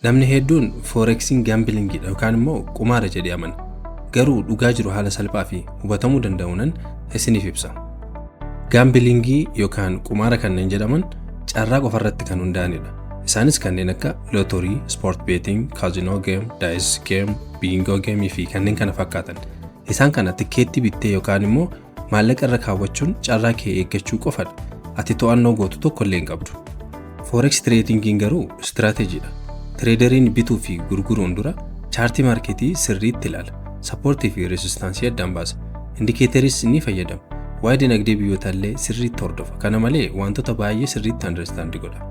Namni hedduun forexiin gaambilingidha yookaan immoo qumaara jedhee amana. Garuu dhugaa jiru haala salphaa fi hubatamuu danda'uun isiniif ibsa. Gaambilingii yookaan qumaara kanneen jedhaman carraa qofarratti kan hundaa'anidha. Isaanis kanneen akka lootorii, sport betting, casino game, dice game, bingo game fi kanneen kana fakkaatan. Isaan kana tikeetti bittee yookaan immoo maallaqa irra kaawwachuun carraa kee eeggachuu qofadha. Ati to'annoo gootu tokko illee hin qabdu. Forex tradingiin garuu istiraateejiidha. Tireederiin bituu fi gurguruun dura chaartii maarketii sirriitti ilaala. Sappoortii fi reesistansii addaan baasa. Indikeetariis ni fayyadama. Waa'ee dinagdee biyyoota illee sirriitti hordofa. Kana malee wantoota baay'ee sirriitti understand godha.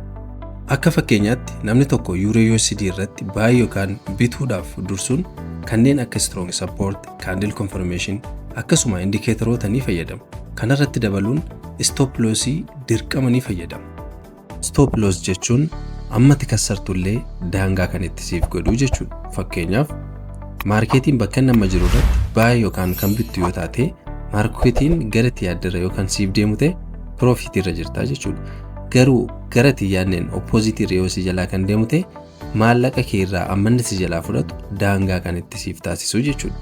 Akka fakkeenyaatti namni tokko Euro USD irratti baay'ee yookaan bituudhaaf dursuun kanneen akka strong support, candle confirmation akkasuma indikeetaroota ni fayyadama. Kana irratti dabaluun stop lossii dirqama ni fayyadama. Stop loss jechuun amma tikassartullee daangaa kan itti siif godhu jechuudha. Fakkeenyaaf maarketiin bakka nama jiru irratti baay'ee yookaan kan bittu yoo taate maarketiin gara tiyaadirra yookaan siif deemu ta'e profit irra jirta jechuudha. Garuu gara tiyaanneen opposite irra yoo si jalaa kan deemu ta'e maallaqa kee irraa ammanni si jalaa fudhatu daangaa kan itti siif taasisu jechuudha.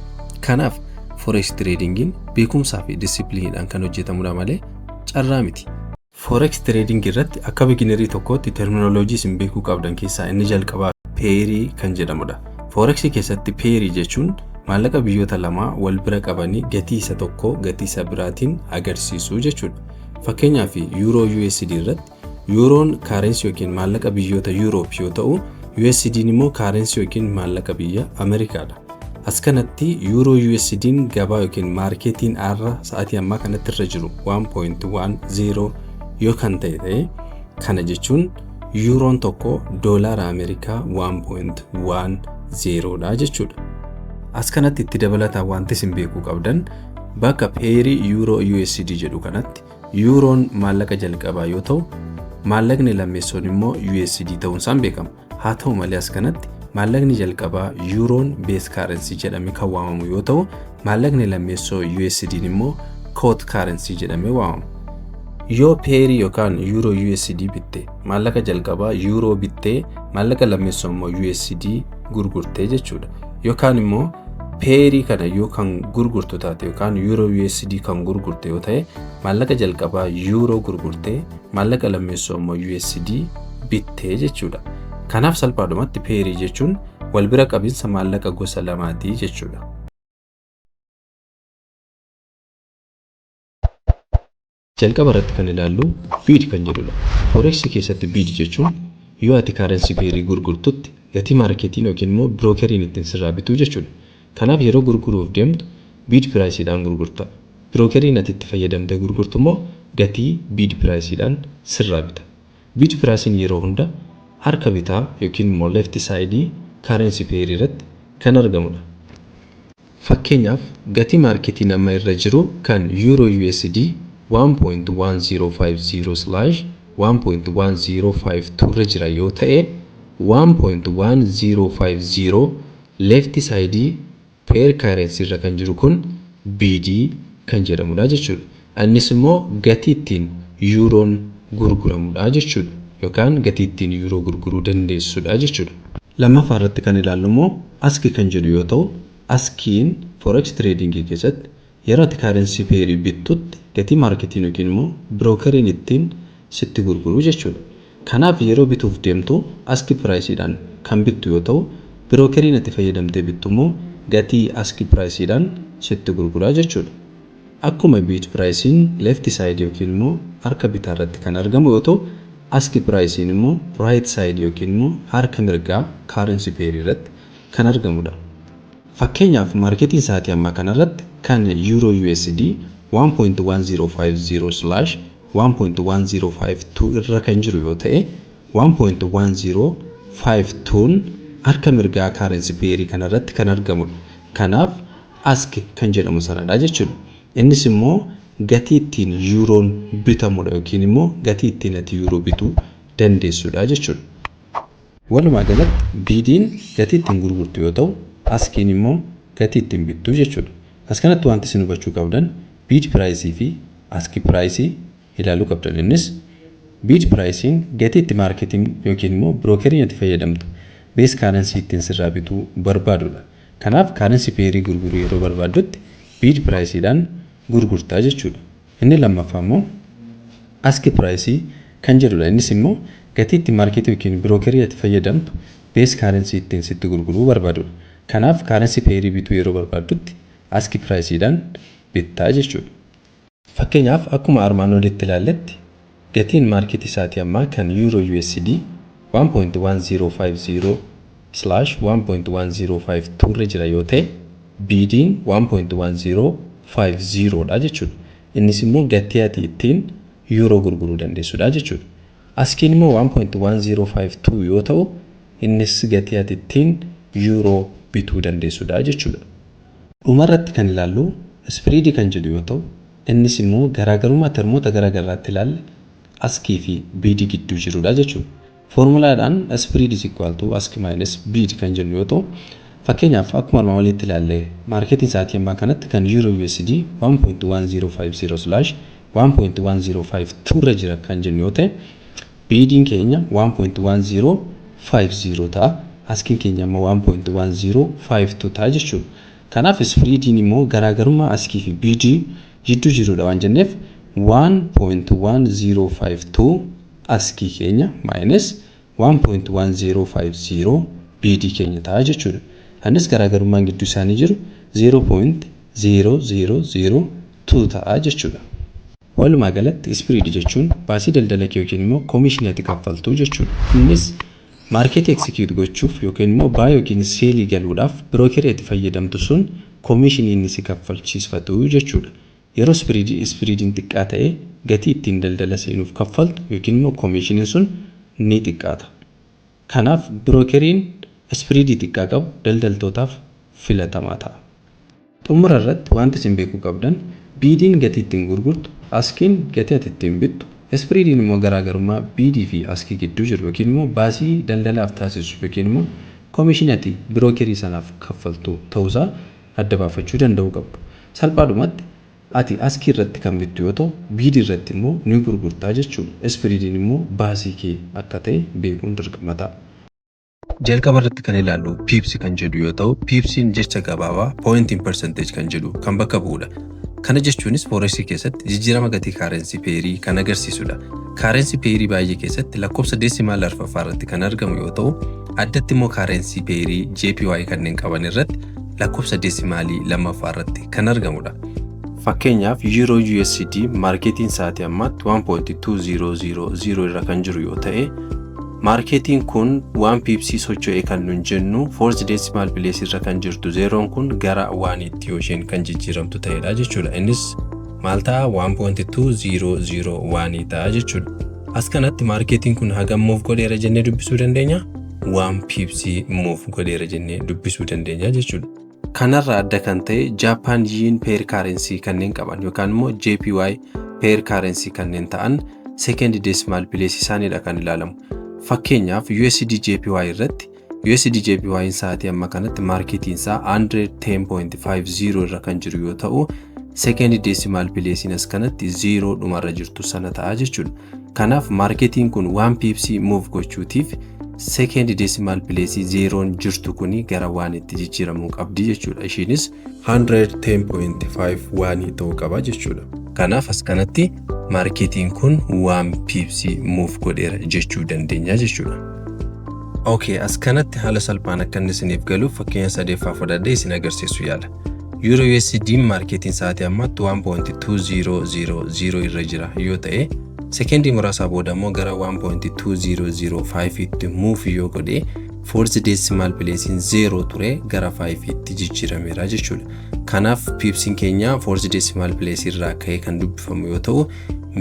Kanaaf forex tradingiin beekumsaa fi disipiliiniidhaan kan hojjetamudha malee carraa miti. Forex trading irratti akka beginnerii tokkootti terminoloojii isin beekuu qabdan keessaa inni jalqabaa pairii kan jedhamudha. Forex keessatti pairii jechuun maallaqa biyyoota lamaa wal bira qabanii gatii isa tokko gatii isa biraatiin agarsiisuu jechuudha. Fakkeenyaaf Euro USD irratti Euroon currency yookiin maallaqa biyyoota Europe yoo ta'u, USD'n immoo currency yookiin maallaqa biyya Ameerikaadha. As kanatti Euro USD'n gabaa yookiin maarketiin har'a sa'aatii ammaa kanatti irra jiru 1.10 yoo kan ta'e kana jechuun Euroon tokko doolaara Ameerikaa 1.10 dha jechuudha. As kanatti itti dabalataan wanti isin beekuu qabdan bakka pairii Euro USD jedhu kanatti Euroon maallaqa jalqabaa yoo ta'u, maallaqni lammeessoon immoo USD ta'uun isaan beekama. Haa ta'u malee as kanatti maallaqni jalqabaa Euroon base currency jedhamee kan waamamu yoo ta'u, maallaqni lammeessoo USD'n immoo quote currency jedhamee waamama. Yoo pairii yookaan Euro USD bitte maallaqa jalqabaa Euro bittee maallaqa lammeessoo immoo USD gurgurtee jechuudha. Yookaan immoo pairii kana yoo kan gurgurtu taate yookaan Euro USD kan gurgurte yoo ta'e maallaqa jalqabaa Euro gurgurtee maallaqa lammeessoo immoo USD bittee jechuudha. Kanaaf salphaadhumatti pairii jechuun wal bira qabinsa maallaqa gosa lamaati jechuudha. Jalqaba irratti kan ilaallu bid kan jedhudha. Forex keessatti bid jechuun yoo ati currency pairii gurgurtutti gatii maarketiin yookiin immoo brookeriin ittiin sirraa bituu jechuudha. Kanaaf yeroo gurguruuf deemtu bid priceidhaan gurgurta. Brookeriin ati itti fayyadamtee gurgurtu immoo gatii bid priceidhaan sirraa bita. Bid pricein yeroo hunda harka bitaa yookiin immoo left side currency pairii irratti kan argamudha. Fakkeenyaaf gatii maarketiin amma irra jiru kan Euro USD 1.150/1.1052 irra jira yoo ta'e 1.1050 left side pair currency irra kan jiru kun BD kan jedhamudha jechuudha. Innis immoo gatii ittiin Euroon gurguramudha jechuudha yookaan gatii ittiin Euro gurguruu dandeessudha jechuudha. Lammaffaa irratti kan ilaallu immoo ASCII kan jedhu yoo ta'u, ASCII'n forex trading keessatti yeroo ati currency pairii bittutti gatii maarketiin yookiin immoo brookeriin ittiin sitti gurguru jechuudha. Kanaaf yeroo bituuf deemtu ASCII priceidhaan kan bittu yoo ta'u, brookeriin ati fayyadamtee bittu immoo gatii ASCII priceidhaan sitti gurgura jechuudha. Akkuma bid pricein left side yookiin immoo harka bitaa irratti kan argamu yoo ta'u, ASCII pricein immoo right side yookiin immoo harka mirgaa currency pairii irratti kan argamudha. Fakkeenyaaf maarketiin sa'aatii ammaa kanarratti kan Euro USD 1.1050/1.1052 irra kan jiru yoo ta'e 1.1052 harka mirgaa currency pairii kanarratti kan argamudha. Kanaaf ASCII kan jedhamu sanadha jechuudha. Innis immoo gatii ittiin Euroon bitamudha yookiin immoo gatii ittiin ati Euro bituu dandeessudha jechuudha. Walumaa galatti bidiin gatii ittiin gurgurtu yoo ta'u, ASCII'n immoo gatii ittiin bittu jechuudha. As kanatti wanti isin hubachuu qabdan bid price fi ASCII price ilaaluu qabdan. Innis bid pricein gatii itti maarketiin yookiin immoo brookeriin itti fayyadamtu base currency ittiin sirraa bituu barbaadudha. Kanaaf currency pairii gurguruu yeroo barbaaddutti bid price dhaan gurgurtaa jechuudha. Inni lammaffaa immoo ask price kan jedhudha. Innis immoo gatii itti markeetii yookiin brokerii itti fayyadamtu base currency ittiin sitti gurguruu barbaadudha. Kanaaf currency pairii bituu yeroo barbaaddutti ask price dhaan bittaa jechuudha. Fakkeenyaaf akkuma armaan olitti ilaalletti gatiin markeetii isaatii ammaa kan euro USD 1.105/1.1052 irra jira yoo ta'e bidiin 1.1050 dha jechuudha. Innis immoo gatii ati ittiin euro gurguruu dandeessudha jechuudha. Askiin immoo 1.1052 yoo ta'u innis gatii ati ittiin euro bituu dandeessudha jechuudha. Dhumarratti kan ilaallu spread kan jedhu yoo ta'u innis immoo garaagarummaa termoota garaagaraatti ilaalle askii fi bidii gidduu jirudha jechuudha. Formulaadhaan spread is equal to ask minus bid kan jennu yoo ta'u fakkeenyaaf akkuma armaan olitti ilaalle markeetiin isaatii ammaa kanatti kan euro USD 1.1050/1.1052 irra jira kan jennu yoo ta'e bidiin keenya 1.1050 ta'a, askiin keenya immoo 1.1052 ta'a jechuudha. Kanaaf spreadiin immoo garaagarummaa askii fi bidii jidduu jirudha waan jenneef 1.1052 askii keenya minus 1.1050 bidii keenya ta'a jechuudha. Innis garaagarummaan gidduu isaanii jiru 0.0002 ta'a jechuudha. Walumaa galatti spread jechuun baasii daldala kee yookiin immoo commission ati kaffaltuu jechuudha. Innis market execute gochuuf yookiin immoo buy yookiin sell galuudhaaf brokerii ati fayyadamtu sun commission inni si kaffalchiisfatu jechuudha. Yeroo spreadiin xiqqaa ta'e gatii ittiin daldala seenuuf kaffaltu yookiin immoo commission sun ni xiqqaata. Kanaaf brokeriin spread xiqqaa qabu daldaltootaaf filatamaa ta'a. Xumura irratti wanti isin beekuu qabdan bidiin gatii ittiin gurgurtu, askiin gatii ati ittiin bittu, spreadiin immoo garaagarummaa bidii fi askii gidduu jiru yookiin immoo baasii daldalaaf taasisu yookiin immoo commission ati brokerii sanaaf kaffaltu ta'uusaa adda baafachuu danda'uu qabdu. Salphaadhumatti ati askii irratti kan bittu yoo ta'u bidii irratti immoo ni gurgurtaa jechuudha. Spreadiin immoo baasii kee akka ta'e beekuun dirqama ta'a. Jalqaba irratti kan ilaallu pips kan jedhu yoo ta'u pipsiin jecha gabaabaa point in percentage kan jedhu kan bakka bu'udha. Kana jechuunis forex keessatti jijjiirama gatii currency pairii kan agarsiisudha. Currency pairii baay'ee keessatti lakkoofsa decimal arfaffaa irratti kan argamu yoo ta'u addatti immoo currency pairii JPY kanneen qaban irratti lakkoofsa decimaalii lammaffaa irratti kan argamudha. Fakkeenyaaf euro USD markeetiin sa'aatii ammaatti 1.2000 irra kan jiru yoo ta'e markeetiin kun 1 pips socho'ee kan nun jennu fourth decimal place irra kan jirtu zeeroon kun gara 1tti yoo isheen kan jijjiiramtu ta'edha jechuudha. Innis maal ta'a 1.2001 ta'a jechuudha. As kanatti markeetiin kun hagam move godheera jennee dubbisuu dandeenya? 1 pips move godheera jennee dubbisuu dandeenya jechuudha. Kanarraa adda kan ta'e Japan Yen pair currency kanneen qaban yookaan immoo JPY pair currency kanneen ta'an second decimal place isaaniidha kan ilaalamu. Fakkeenyaaf USD JPY irratti USD JPY sa'aatii amma kanatti markeetiin isaa 110.50 irra kan jiru yoo ta'u second decimal place as kanatti 0 dhumarra jirtu sana ta'a jechuudha. Kanaaf markeetiin kun 1 pips move gochuutiif second decimal place 0 jirtu kuni gara 1tti jijjiiramuu qabdi jechuudha. Ishiinis 110.51 ta'uu qaba jechuudha. Kanaaf as kanatti markeetiin kun 1 pips move godheera jechuu dandeenya jechuudha. Okay, as kanatti haala salphaan akka inni isiniif galuuf fakkeenya sadeeffaa fudhadhee isin agarsiisu yaala. Euro USD markeetiin sa'aatii ammaatti 1.2000 irra jira yoo ta'e sekendii muraasa booda immoo gara 1.2005 itti move yoo godhe fourth decimal place 0 ture gara 5 itti jijjiirameera jechuudha. Kanaaf pipsiin keenya fourth decimal place irraa ka'ee kan dubbifamu yoo ta'u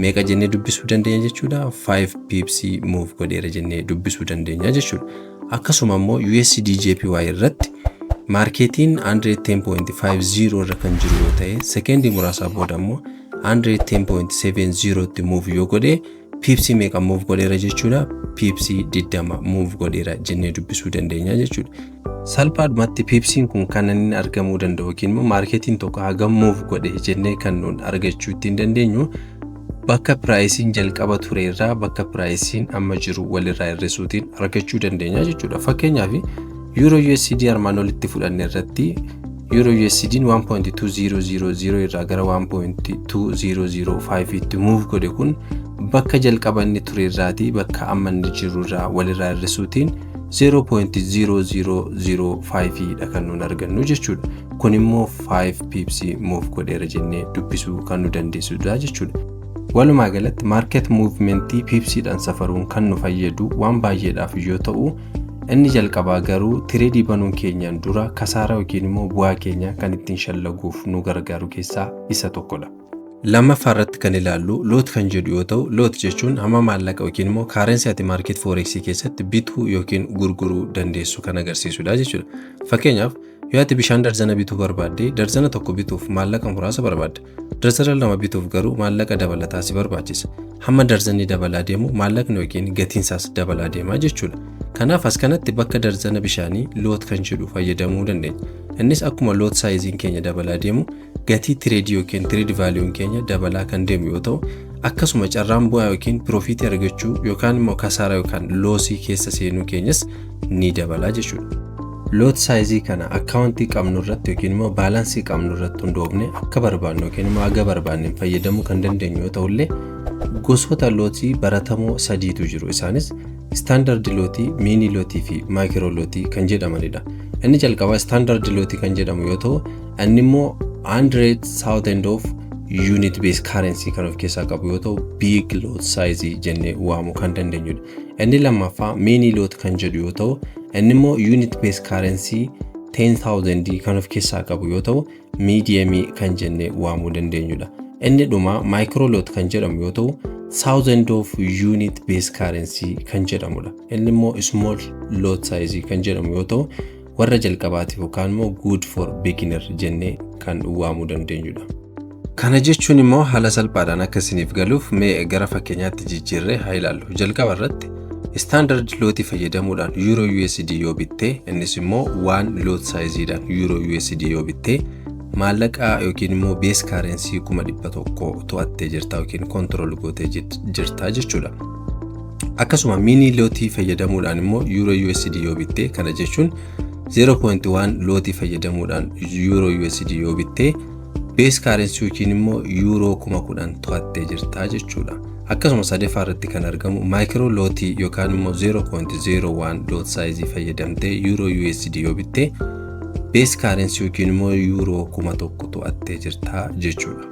meeqa jennee dubbisuu dandeenya jechuudha? 5 pips move godheera jennee dubbisuu dandeenya jechuudha. Akkasuma immoo USD JPY irratti markeetiin 110.50 irra kan jiru yoo ta'e sekendii muraasa booda immoo 110.70 tti move yoo godhe pipsi meeqa move godheera jechuudha? Pipsi 20 move godheera jennee dubbisuu dandeenya jechuudha. Salphaadhumatti pipsiin kun kan inni argamuu danda'u yookiin immoo markeetiin tokko hagam move godhe jennee kan nuun argachuu ittiin dandeenyu bakka piraayisiin jalqaba ture irraa bakka piraayisiin amma jiru walirraa hir'isuutiin argachuu dandeenya jechuudha. Fakkeenyaaf Euro USD armaan olitti fudhanne irratti Euro USD 1.2000 irraa gara 1.2005 tti move godhe kun bakka jalqaba inni ture irraati bakka amma inni jiru irraa walirraa hir'isuutiin 0.0005 dha kan nuun argannu jechuudha. Kun immoo 5 pips move godheera jennee dubbisuu kan nu dandeessudha jechuudha. Walumaa galatti market movementii pipsiidhaan safaruun kan nu fayyadu waan baay'eedhaaf yoo ta'u, inni jalqabaa garuu tireedii banuun keenyaan dura kasaaraa yookiin immoo bu'aa keenya kan ittiin shallaguuf nu gargaaru keessaa isa tokkodha. Lammaffaa irratti kan ilaallu lot kan jedhu yoo ta'u, lot jechuun hamma maallaqa yookiin immoo kaarensi ati market forex keessatti bituu yookiin gurguruu dandeessu kan agarsiisudha jechuudha. Fakkeenyaaf yoo ati bishaan darzana bituu barbaadde darzana tokko bituuf maallaqa muraasa barbaadda. Darzana lama bituuf garuu maallaqa dabalataa si barbaachisa. Hamma darzanni dabalaa deemu maallaqni yookiin gatiinsaas dabalaa deema jechuudha. Kanaaf as kanatti bakka darzana bishaanii lot kan jedhu fayyadamuu dandeenya. Innis akkuma lot saayiziin keenya dabalaa deemu gatii tireedii yookiin tireed vaaliyuun keenya dabalaa kan deemu yoo ta'u, akkasuma carraan bu'aa yookiin piroofitii argachuu yookaan immoo kasaaraa yookaan loosii keessa seenuu keenyas ni dabalaa jechuudha. Lot saayizii kana akkaawuntii qabnu irratti yookiin immoo baalaansii qabnu irratti hundoofne akka barbaannu yookiin immoo aga barbaanne fayyadamuu kan dandeenyu yoo ta'ullee gosoota lootii baratamoo sadiitu jiru. Isaanis standard lootii, mini lootii fi micro lootii kan jedhamanidha. Inni jalqabaa standard lootii kan jedhamu yoo ta'u, inni immoo 100,000 of unit based currency kan of keessaa qabu yoo ta'u, big lot size jennee waamuu kan dandeenyudha. Inni lammaffaa mini lot kan jedhu yoo ta'u, inni immoo unit based currency 10,000 kan of keessaa qabu yoo ta'u, medium kan jennee waamuu dandeenyudha. Inni dhuma micro lot kan jedhamu yoo ta'u, 1000 of unit based currency kan jedhamudha. Inni immoo small lot size kan jedhamu yoo ta'u, warra jalqabaatiif yookaan immoo good for beginner jennee kan waamuu dandeenyudha. Kana jechuun immoo haala salphaadhaan akka isiniif galuuf mee gara fakkeenyaatti jijjiirree haa ilaallu. Jalqaba irratti standard lot fayyadamuudhaan Euro USD yoo bitte, innis immoo 1 lot sizeedhaan Euro USD yoo bitte, maallaqa yookiin immoo base currency 100 to'attee jirta yookiin control gootee jirta jechuudha. Akkasuma mini lot fayyadamuudhaan immoo Euro USD yoo bitte, kana jechuun 0.1 lot fayyadamuudhaan Euro USD yoo bitte, base currency yookiin immoo Euro 10,000 to'attee jirta jechuudha. Akkasuma sadeeffaa irratti kan argamu micro lot yookaan immoo 0.01 lot size fayyadamtee Euro USD yoo bitte, base currency yookiin immoo Euro 1,000 to'attee jirta jechuudha.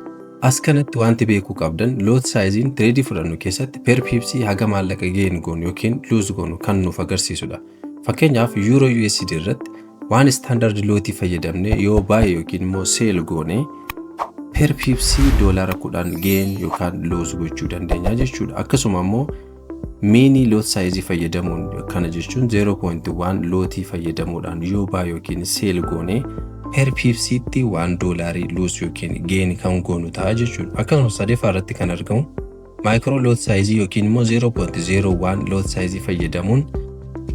As kanatti wanti beekuu qabdan lot sizein tireedii fudhannu keessatti per pips haga maallaqa gain goonu yookiin lose goonu kan nuuf agarsiisudha. Fakkeenyaaf Euro USD irratti waan standard lot fayyadamne yoo buy yookiin immoo sell goone per pips $10 gain yookaan lose gochuu dandeenya jechuudha. Akkasuma immoo mini lot size fayyadamuun kana jechuun 0.1 lot fayyadamuudhaan yoo buy yookiin sell goone per pips tti $1 lose yookiin gain kan goonu ta'a jechuudha. Akkasuma sadeeffaa irratti kan argamu micro lot size yookiin immoo 0.01 lot size fayyadamuun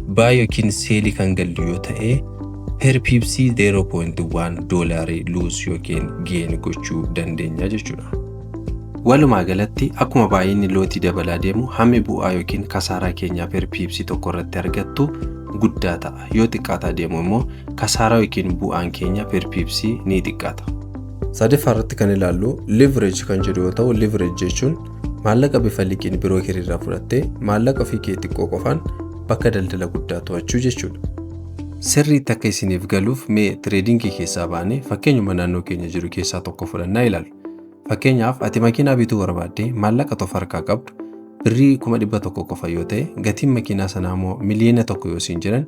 buy yookiin sell kan gallu yoo ta'e, per pips $0.1 lose yookiin gain gochuu dandeenya jechuudha. Walumaa galatti akkuma baay'inni lootii dabalaa deemu hammi bu'aa yookiin kasaaraa keenya per pips tokko irratti argattu guddaa ta'a. Yoo xiqqaataa deemu immoo kasaaraa yookiin bu'aan keenya per pips ni xiqqaata. Sadeeffaa irratti kan ilaallu leverage kan jedhu yoo ta'u, leverage jechuun maallaqa bifa liqiin birookerii irraa fudhattee maallaqa ofii kee xiqqoo qofaan bakka daldala guddaa to'achuu jechuudha. Sirriitti akka isiniif galuuf mee tireedingii keessaa baanee fakkeenyuma naannoo keenya jiru keessaa tokko fudhannaa ilaallu. Fakkeenyaaf ati makiinaa bituu barbaadde maallaqa tokko harkaa qabdu birrii 100 qofa yoo ta'e, gatiin makiinaa sanaa immoo miliyoona 1 yoo siin jiran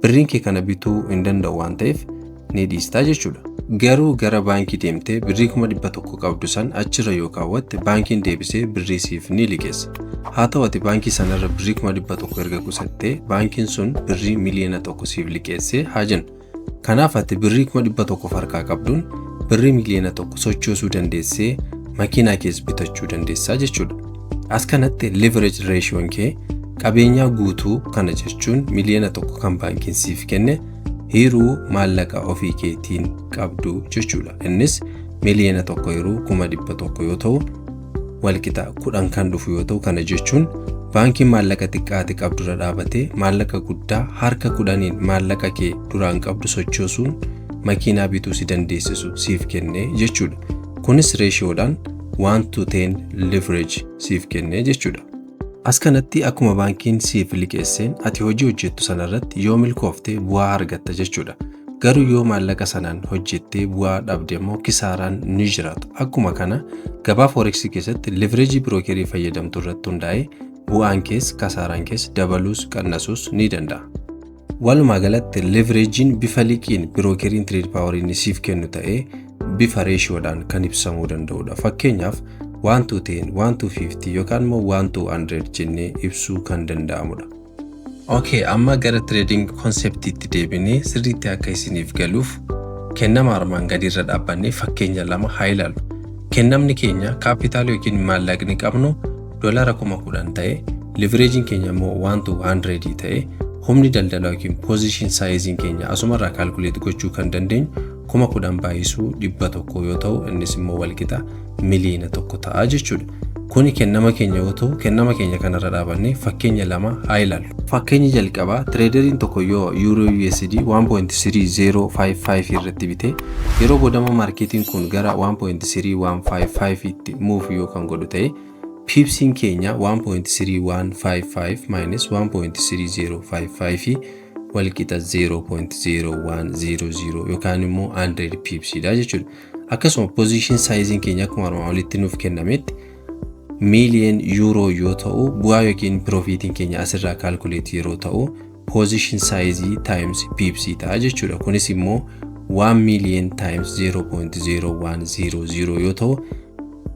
birriin kee kana bituu hin danda'u waan ta'eef ni dhiistaa jechuudha. Garuu gara baankii deemtee birrii 100 qabdu san achirra yoo kaawwatte baankiin deebisee birrii siif ni liqeessa. Haa ta'u ati baankii sanarra birrii 100 erga qusattee baankiin sun birrii miliyoona 1 siif liqeessee haa jennu. Kanaaf ati birrii 100 harkaa qabduun birrii miliyoona 1 sochoosuu dandeessee makiinaa kees bitachuu dandeessaa jechuudha. As kanatti leverage ratio kee qabeenyaa guutuu kana jechuun miliyoona 1 kan baankiin siif kenne hiruu maallaqa ofii keetiin qabdu jechuudha. Innis miliyoona 1 hiruu 100 yoo ta'u, walqixa 10 kan dhufu yoo ta'u kana jechuun baankiin maallaqa xiqqaati qabdura dhaabatee maallaqa guddaa harka 10 maallaqa kee duraan qabdu sochoosuun makiinaa bituu si dandeessisu siif kennee jechuudha. Kunis reeshiyoodhaan 1:10 leverage siif kennee jechuudha. As kanatti akkuma baankiin siif liqeesseen ati hojii hojjettu sanarratti yoo milkooftee bu'aa argatta jechuudha. Garuu yoo maallaqa sanaan hojjettee bu'aa dhabde immoo kisaaraan ni jiraata. Akkuma kana gabaa forex keessatti leverage brokerii fayyadamtu irratti hundaa'ee bu'aan kees kasaaraan kees dabaluus qannasuus ni danda'a. Walumaa galatti leveragein bifa liqiin brokeriin trade poweriin siif kennu ta'ee bifa reeshiyoodhaan kan ibsamuu danda'udha. Fakkeenyaaf 1:10, 1:50 yookaan immoo 1:100 jennee ibsuu kan danda'amudha. Okay, amma gara trading conceptiitti deebinee sirriitti akka isiniif galuuf kennama armaan gadiirra dhaabbannee fakkeenya lama haa ilaallu. Kennamni keenya kaapitaal yookiin maallaqni qabnu $10,000 ta'e, leveraging keenya immoo 1:100 ta'e, humni daldalaa yookiin position sizing keenya asumarraa calculate gochuu kan dandeenyu 10,000 baay'isuu 100 yoo ta'u innis immoo walqixa miliyoona 1 ta'a jechuudha. Kuni kennama keenya yoo ta'u kennama keenya kanarra dhaabannee fakkeenya lama haa ilaallu. Fakkeenyi jalqabaa tireederiin tokko yoo euro USD 1.3055 irratti bitee yeroo boodama maarkeetiin kun gara 1.3155 itti move yoo kan godhu ta'e pipsiin keenya 1.3155 minus 1.3055 walqixa 0.0100 yookaan immoo 100 pipsiidha jechuudha. Akkasuma position sizing keenya akkuma armaan olitti nuuf kennametti million euro yoo ta'u bu'aa yookiin profitiin keenya asirraa calculate yeroo ta'u position size times pipsi ta'a jechuudha. Kunis immoo 1 million times 0.0100 yoo ta'u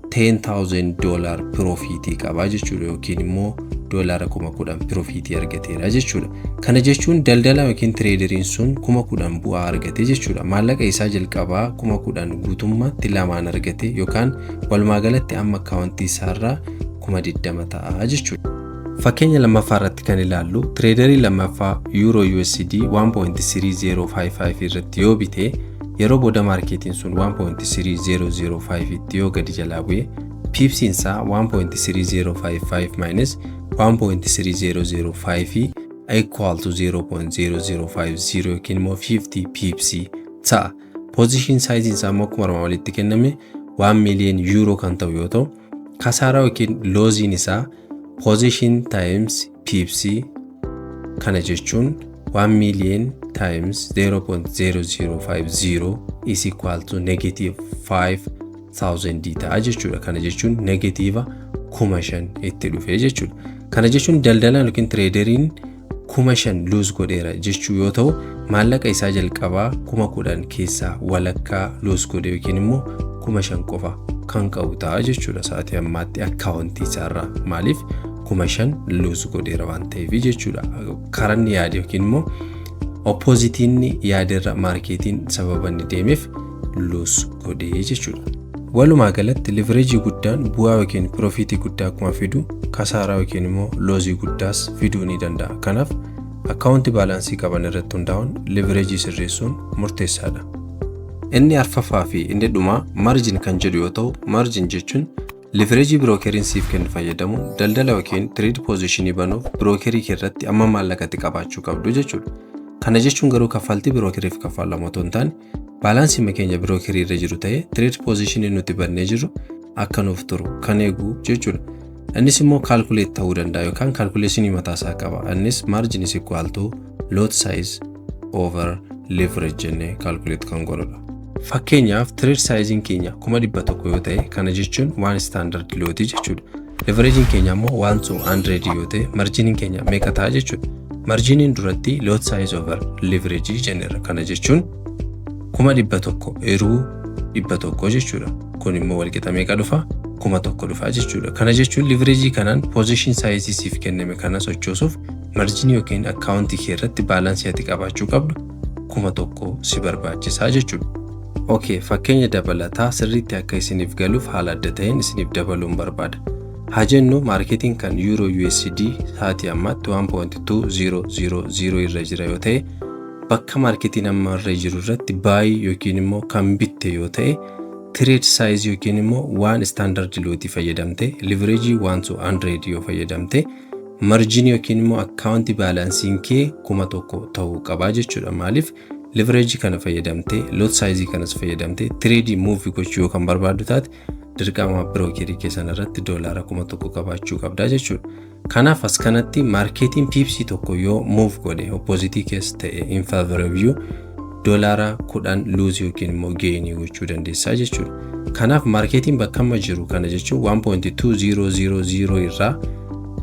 $10,000 profitii qaba jechuudha yookiin immoo $10,000 profitii argateera jechuudha. Kana jechuun daldala yookiin traderiin sun 10,000 bu'aa argate jechuudha. Maallaqa isaa jalqabaa 10,000 guutummaatti lamaan argate yookaan walumaa galatti amma akkaawuntii isaarraa 20,000 ta'a jechuudha. Fakkeenya lammaffaa irratti kan ilaallu traderii lammaffaa euro USD 1.3055 irratti yoo bite yeroo booda maarkeetiin sun 1.3005 itti yoo gadi jalaa bu'e pipsiin isaa 1.3055 minus 1.3005 equal to 0.0050 yookiin immoo 50 pipsi ta'a. Position size isaa immoo akkuma armaan olitti kenname 1 million euro kan ta'u yoo ta'u kasaaraa yookiin looziin isaa position times pipsi kana jechuun 1 million times 0.0050 is equal to negative 5,000 ta'a jechuudha. Kana jechuun negative 5,000 itti dhufe jechuudha. Kana jechuun daldalaan yookiin traderiin 5,000 lose godheera jechuu yoo ta'u maallaqa isaa jalqabaa 10,000 keessaa walakkaa lose godhe yookiin immoo 5,000 qofa kan qabu ta'a jechuudha. Sa'aatii ammaatti akkaawuntii isaarraa maaliif 5,000 lose godheera waan ta'eef jechuudha. Karanni yaade yookiin immoo oppositiin yaaderra maarkeetiin sababa inni deemeef lose godhee jechuudha. Walumaa galatti leverage guddaan bu'aa yookiin profitii guddaa akkuma fidu kasaaraa yookiin immoo loozii guddaas fiduu ni danda'a. Kanaaf akkaawuntii baalaansii qaban irratti hundaa'uun leverage sirreessuun murteessaadha. Inni arfaffaa fi inni dhumaa margin kan jedhu yoo ta'u margin jechuun leverage brokeriin siif kennu fayyadamuun daldala yookiin trade positionii banuuf brokerii irratti amma maallaqatti qabaachuu qabdu jechuudha. Kana jechuun garuu kaffaltii brokeriif kaffalamu otoo hin taane baalaansii keenya brokerii irra jiru ta'ee trade positionii nuti bannee jiru akka nuuf turu kan eegu jechuudha. Innis immoo calculate ta'uu danda'a yookaan calculationii mataasaa qaba. Innis margin is equal to lot size over leverage jennee calculate kan godhudha. Fakkeenyaaf trade sizing keenya 100 yoo ta'e kana jechuun 1 standard lot jechuudha. Leveraging keenya immoo 1:100 yoo ta'e marginiin keenya meeqa ta'a jechuudha. Marginiin duratti lot size over leverage jenneera. Kana jechuun 100 eeruu 100 jechuudha. Kun immoo walqixa meeqa dhufa? 1,000 dhufa jechuudha. Kana jechuun leverage kanaan position size siif kenname kana sochoosuuf margin yookiin akkaawuntii kee irratti baalaansii ati qabaachuu qabdu 1,000 si barbaachisaa jechuudha. Okay, fakkeenya dabalataa sirriitti akka isiniif galuuf haala adda ta'een isiniif dabaluun barbaada. Haa jennu maarkeetiin kan euro USD sa'aatii ammaatti 1.2000 irra jira yoo ta'e bakka maarkeetiin amma irra jiru irratti baay'ee yookiin immoo kan bitte yoo ta'e trade size yookiin immoo waan standard looti fayyadamte leverage 1 to 100 yoo fayyadamte margin yookiin immoo account balancing kee 1000 ta'uu qaba jechuudha. Maaliif leverage kana fayyadamte lot size kanas fayyadamte trade move gochuu kan barbaadu taate dirqama brokerii keessan irratti doolaara 1000 qabaachuu qabda jechuudha. Kanaaf as kanatti marketing pips tokko yoo move godhe opposite case ta'e in favor of you doolaara 10 lose yookiin immoo gain gochuu dandeessa jechuudha. Kanaaf marketing bakka amma jiru kana jechuun 1.2000 irraa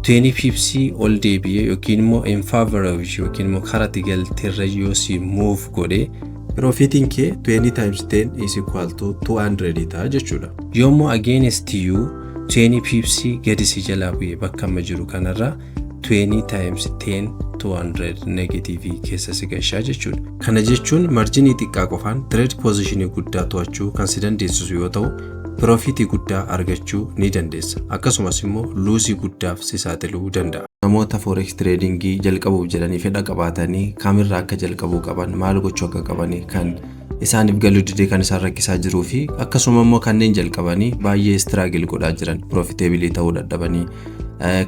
20 pips all deebi'ee yookiin immoo in favor of you yookiin immoo karatti galteerra yoo si move godhe profiting kee 20 times 10 is equal to 200 ta'a jechuudha. Yoommoo against you 20 pips gadi si jalaa bu'ee bakka amma jiru kanarra 20 times 10 200 negative keessa si gashaa jechuudha. Kana jechuun marginii xiqqaa qofaan trade position guddaa to'achuu kan si dandeessisu yoo ta'u profit guddaa argachuu ni dandeessa. Akkasumas immoo lose guddaaf si saaxiluu danda'a. Namoota forex trading jalqabuuf jedhanii fedha qabaatanii kaamirraa akka jalqabuu qaban maal gochuu akka qabanii kan isaaniif galuu didee kan isaan rakkisaa jiruu fi akkasuma immoo kanneen jalqabanii baay'ee struggle godhaa jiran profitability ta'uu dadhabanii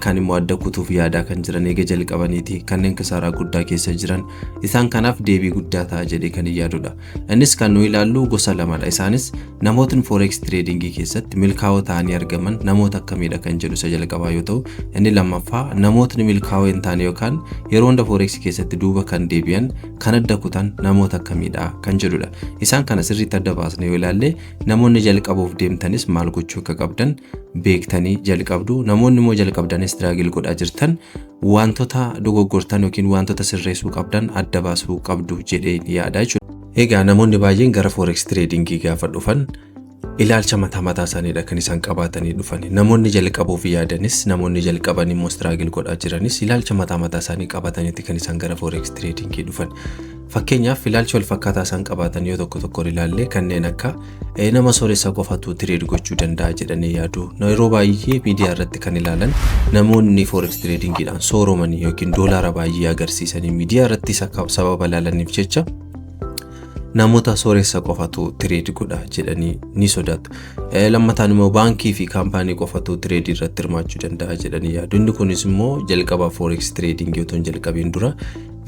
kan immoo adda kutuuf yaadaa kan jiran eega jalqabaniiti kanneen kasaaraa guddaa keessa jiran isaan kanaaf deebii guddaa ta'a jedhee kan yaadudha. Innis kan nu ilaallu gosa lamadha. Isaanis namootni forex trading keessatti milkaa'oo ta'anii argaman namoota akkamiidha kan jedhu isa jalqabaa yoo ta'u inni lammaffaa namootni milkaa'oo hin taane yookaan yeroo hunda forex keessatti duuba kan deebi'an kan adda kutan namoota akkamiidha kan jedhudha. Isaan kana sirriitti adda baasnee yoo ilaalle namoonni jalqabuuf deemtanis maal gochuu akka qabdan beektanii jalqabdu. Namoonni immoo jalqabdanis struggle godhaa jirtan wantoota dogoggortan yookiin wantoota sirreessuu qabdan adda baasuu qabdu jedhee yaada jechuudha. Egaa namoonni baay'een gara forex trading gaafa dhufan ilaalcha mataa isaaniidha kan isaan qabatanii dhufan. Namoonni jalqabuuf yaadanis namoonni jalqaban immoo struggle godhaa jiranis ilaalcha mataa isaanii qabataniiti kan isaan gara forex trading dhufan. Fakkeenyaaf ilaalcha wal fakkaataa isaan qabatan yoo tokko ilaalle kanneen akka nama sooressa qofatu trade gochuu danda'a jedhanii yaadu. Yeroo baay'ee miidiyaa irratti kan ilaalan namoonni forex tradingidhaan sooromanii yookiin doolaara baay'ee agarsiisanii miidiyaa irratti sababa ilaalaniif jecha namoota sooressa qofatu trade godha jedhanii ni sodaatu. Lammataan immoo baankii fi kaampaanii qofatu trade irratti hirmaachuu danda'a jedhanii yaadu. Inni kunis immoo jalqaba forex trading yoo ta'u jalqabeen dura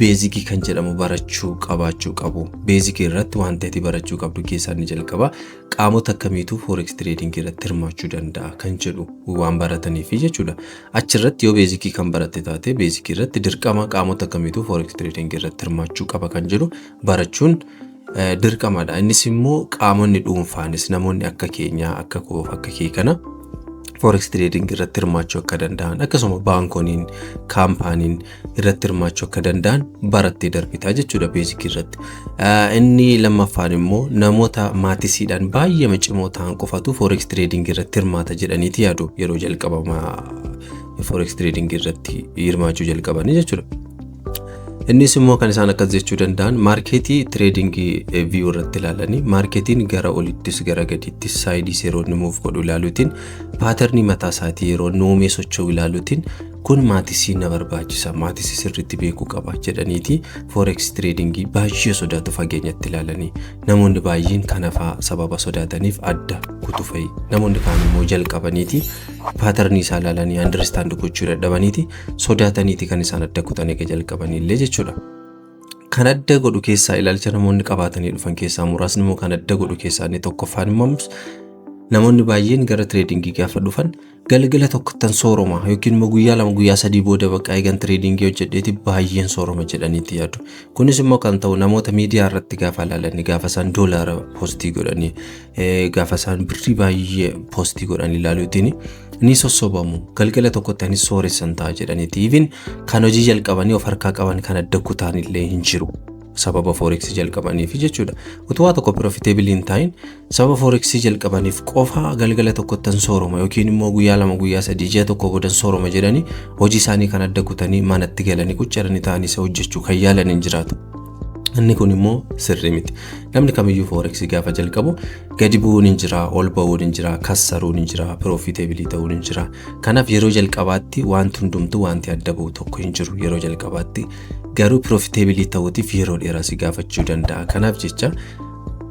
beezikii kan jedhamu barachuu qabaachuu qabu. Beezikii irratti waan ta'eeti barachuu qabdu keessaa inni jalqaba qaamota akkamiitu forex trading irratti hirmaachuu danda'a kan jedhu waan barataniif jechuudha. Achirratti yoo beezikii kan baratte taate beezikii irratti dirqama qaamota akkamiitu forex trading irratti hirmaachuu qaba kan jedhu barachuun dirqamadha. Innis immoo qaamonni dhuunfaanis namoonni akka keenyaa akka koof akka kee kana forex trading irratti hirmaachuu akka danda'an akkasuma baankoniin kaampaaniin irratti hirmaachuu akka danda'an barattee darbitaa jechuudha basic irratti. Inni lammaffaan immoo namoota maatisiidhaan baay'ee cimoo ta'an qofatu forex trading irratti hirmaata jedhaniiti yaadu yeroo jalqabama forex trading irratti hirmaachuu jalqabanii jechuudha. Innis immoo kan isaan akkas jechuu danda'an marketii trading view irratti ilaalanii marketiin gara olittis gara gadiittis saayidii yeroo inni move godhu ilaaluutiin paaternii mataa isaatii yeroo noomee socho'u ilaaluutiin kun maatisii na barbaachisa maatisii sirriitti beekuu qaba jedhaniiti forex trading baay'ee sodaatu fageenyatti ilaalanii namoonni baay'een kanafaa sababa sodaataniif adda kutufai namoonni kaan immoo jalqabaniiti paaternii isaa ilaalanii understand gochuu dadhabaniiti sodaataniiti kan isaan adda kutan eega jalqabanii illee jechuudha. Kan adda godhu keessaa ilaalcha namoonni qabatanii dhufan keessaa muraasni immoo kan adda godhu keessaa inni tokkoffaan immoo namoonni baay'een gara trading gaafa dhufan galgala tokkottan sooroma yookiin immoo guyyaa lama guyyaa sadii booda bakka eegan trading hojjedheeti baay'een sooroma jedhaniiti yaadu. Kunis immoo kan ta'u namoota miidiyaa irratti gaafa ilaalanii gaafa isaan doolaara postii godhanii gaafa isaan birrii baay'ee postii godhanii ilaaluutiin ni sossobamu galgala tokkotti sooressan ta'a jedhaniiti. Even kan hojii jalqabanii of harkaa qaban kan adda kutaan illee hin jiru. Sababa forex jalqabaniif jechuudha. Utuu tokko profitable hin ta'in sababa forex jalqabaniif qofa galgala tokkottan sooroma yookiin immoo guyyaa lama guyyaa sadii ji'a tokko boodan sooroma jedhanii hojii isaanii kan adda kutanii manatti galanii quccaranii ta'anii isa hojjechuu kan yaalan hin jiraatu. Inni kun immoo sirrii miti. Namni kamiyyuu forex gaafa jalqabu gadi bu'uun hin jira, ol ba'uun hin jira, kassaruun hin jira, profitable ta'uun hin jira. Kanaaf yeroo jalqabaatti wanti hundumtuu wanti adda bu'u tokko hin jiru yeroo jalqabaatti. Garuu profitable ta'uutiif yeroo dheeraa si gaafachuu danda'a. Kanaaf jecha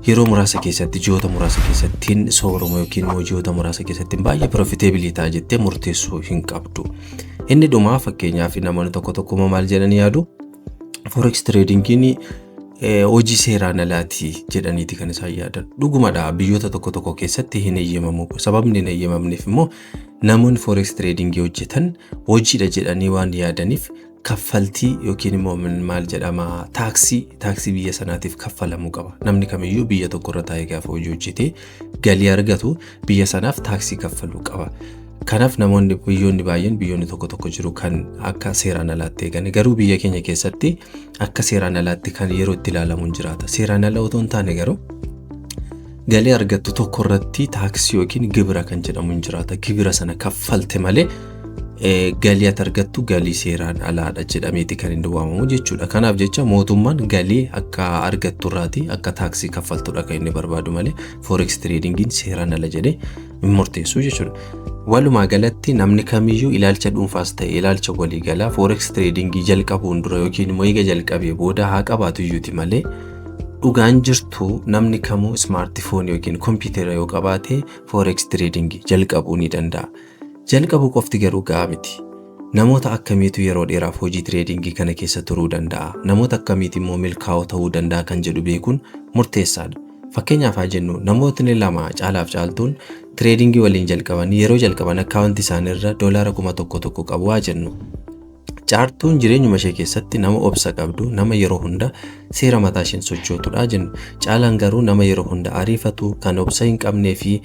yeroo muraasa keessatti ji'oota muraasa keessatti sooroma yookiin immoo ji'oota muraasa keessatti baay'ee profitability ta'a jettee murteessuu hin qabdu. Inni dhumaa fakkeenyaaf namoonni tokko maal jedhanii yaadu forex tradingiin hojii seeraan alaati jedhaniiti kan isaan yaadan. Dhugumadha biyyoota tokko keessatti hin eeyyamamu. Sababni hin eeyyamamneef immoo namoonni forex tradingii hojjetan hojiidha jedhanii waan yaadaniif kaffaltii yookiin immoo maal jedhama taaksii biyya sanaatiif kaffalamuu qaba. Namni kamiyyuu biyya tokko irra taa'ee gaafa hojii hojjetee galii argatu biyya sanaaf taaksii kaffaluu qaba. Kanaaf namoonni biyyoonni tokko jiru kan akka seeraan alaatti eegan. Garuu biyya keenya keessatti akka seeraan alaatti kan yeroo itti ilaalamu jiraata. Seeraan ala otoo hin taane garuu galii argattu tokko irratti taaksii yookiin gibira kan jedhamu jiraata. Gibira sana kaffalte malee galii argattu galii seeraan alaadha jedhameeti kan inni waamamu jechuudha. Kanaaf jecha mootummaan galii akka argattu irraati akka taaksii kaffaltudha kan inni barbaadu malee forex tradingiin seeraan ala jedhee murteessu jechuudha. Walumaa galatti namni kamiyyuu ilaalcha dhuunfaas ta'e ilaalcha waliigalaa forex tradingii jalqabuun dura yookiin immoo eega jalqabee booda haa qabaatu iyyuuti malee dhugaan jirtu namni kamuu smartphone yookiin kompiitara yoo qabaate forex tradingii jalqabuu ni danda'a. Jalqabuu qofti garuu gahaa miti. Namoota akkamiitu yeroo dheeraaf hojii tradingii kana keessa turuu danda'a? Namoota akkamiitu immoo milkaa'oo ta'uu danda'a kan jedhu beekuun murteessaadha. Fakkeenyaaf haa jennu namootni lama caalaaf caaltuun tradingii waliin jalqaban yeroo jalqaban akkaawuntii isaaniirra $1,000 qabu haa jennu. Caartuun jireenyuma ishee keessatti nama obsa qabdu, nama yeroo hunda seera mataa isheen sochootudha jennu. Caalaan garuu nama yeroo hunda ariifatu, kan obsa hin qabnee fi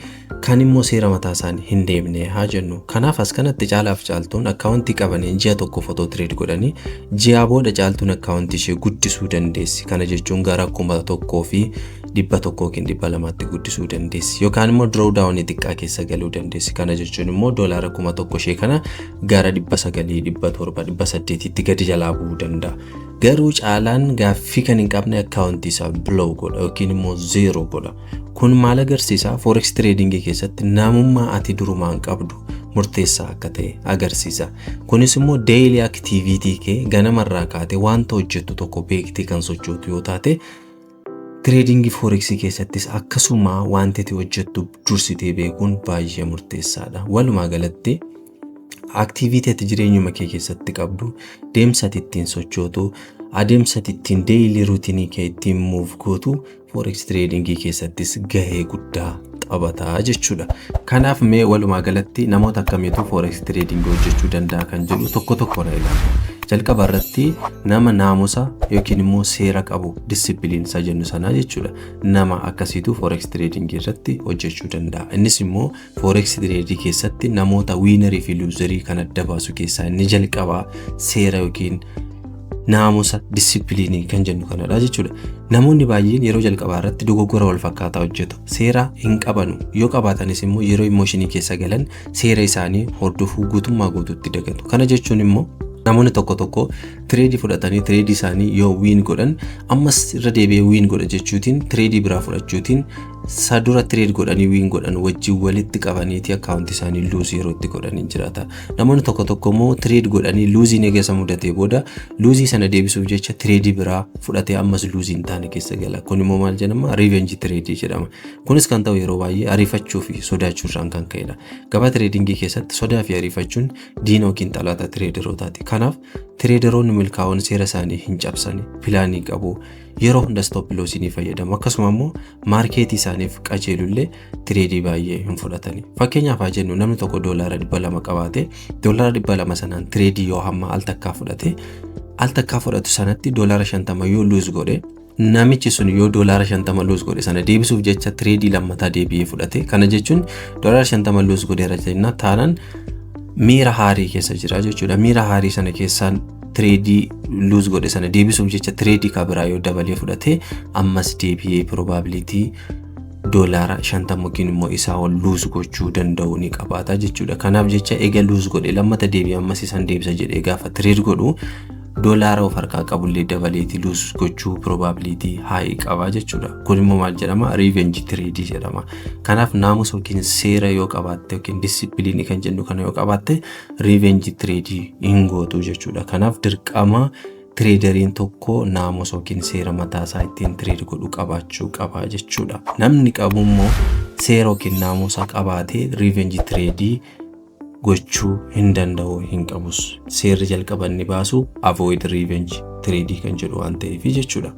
kan immoo seera mataa isaanii hin deemne haa jennu. Kanaaf as kanatti caalaaf caaltuun akkaawuntii qabanii ji'a tokko fotoo trade godhanii ji'a booda caaltuun akkaawuntii ishee guddisuu dandeessi. Kana jechuun gara 1,000 fi 100 yookiin 200tti guddisuu dandeessi. Yookaan immoo drawdown xiqqaa keessa galuu dandeessi. Kana jechuun immoo $1,000 ishee kana gara 900, 700, 8tti gadi jalaa bu'uu danda'a. Garuu caalaan gaaffii kan hin qabne akkaawuntii isaa blow godha yookiin immoo zero godha. Kun maal agarsiisa? Forex trading keessatti namummaa ati durumaan qabdu murteessaa akka ta'e agarsiisa. Kunis immoo daily activity kee ganamarraa kaatee wanta hojjettu tokko beektee kan sochootu yoo taate trading forex keessattis akkasuma wanti ati hojjettu dursitee beekuun baay'ee murteessaadha. Walumaa galatti activity ati jireenyuma kee keessatti qabdu, deemsa ittiin sochootu, adeemsa ittiin daily routine kee ittiin move gootu forex trading keessattis gahee guddaa taphataa jechuudha. Kanaaf mee walumaa galatti namoota akkamiitu forex trading hojjechuu danda'a kan jedhu tokko na ilaalu. Jalqaba irratti nama naamusa yookiin immoo seera qabu discipline isa jennu sana jechuudha. Nama akkasiitu forex trading irratti hojjechuu danda'a. Innis immoo forex trading keessatti namoota winner fi loser kan adda baasu keessaa inni jalqaba seera yookiin naamusa discipline kan jennu kanadha jechuudha. Namoonni baay'een yeroo jalqabaa irratti dogoggora wal fakkaataa hojjetu. Seera hin qabanu. Yoo qabaatanis immoo yeroo emotionii keessa galan seera isaanii hordofuu guutummaa guutuutti dagatu. Kana jechuun immoo namoonni tokko trade fudhatanii trade isaanii yoo win godhan ammas irra deebi'ee win godha jechuutiin trade biraa fudhachuutiin sadura trade godhanii win godhan wajjin walitti qabaniiti akkaawuntii isaanii lose yeroo itti godhanii jiraata. Namoonni tokko immoo trade godhanii lose negeessa mudatee booda lose sana deebisuuf jecha trade biraa fudhatee ammas lose hin taane keessa gala. Kun immoo maal jedhama? Revenge trade jedhama. Kunis kan ta'u yeroo baay'ee ariifachuu fi sodaachuurraan kan ka'edha. Gabaa tradingii keessatti sodaa fi ariifachuun diina yookiin xalaata traderootaati. Kanaaf traderoonni milkaa'oon seera isaanii hin cabsani, pilaanii qabu, yeroo hunda stop loss ni fayyadamu. Akkasuma immoo maarkeetii isaaniif qajeelullee trade baay'ee hin fudhatani. Fakkeenyaaf haa jennu namni tokko $200 qabaate $200 sanaan trade yoo hamma al takkaa fudhatu sanatti $50 yoo lose godhe namichi sun yoo $50 lose godhe sana deebisuuf jecha trade lammataa deebi'ee fudhate. Kana jechuun $50 lose godheera jenna taanaan miira haarii keessa jira jechuudha. Miira haarii sana keessaan trade lose godhe sana deebisuuf jecha trade kabiraa yoo dabalee fudhate ammas deebi'ee probability $50 yookiin immoo isaa ol lose gochuu danda'u ni qabaata jechuudha. Kanaaf jecha eega lose godhe lammata deebi'ee ammas isaan deebisa jedhee gaafa trade godhu $1 of harkaa qabullee dabaleeti lose gochuu probability high qaba jechuudha. Kun immoo maal jedhama? Revenge trade jedhama. Kanaaf naamusa yookiin seera yoo qabaatte yookiin discipline kan jennu kana yoo qabaatte revenge trade hin gootu jechuudha. Kanaaf dirqama tireederiin tokko naamusa yookiin seera mataa isaa ittiin tireed godhu qabaachuu qaba jechuudha. Namni qabu immoo seera yookiin naamusa qabaatee revenge tireedii gochuu hin danda'u hin qabus. Seerri jalqabanni baasu avoid revenge tireedii kan jedhu waan ta'eef jechuudha.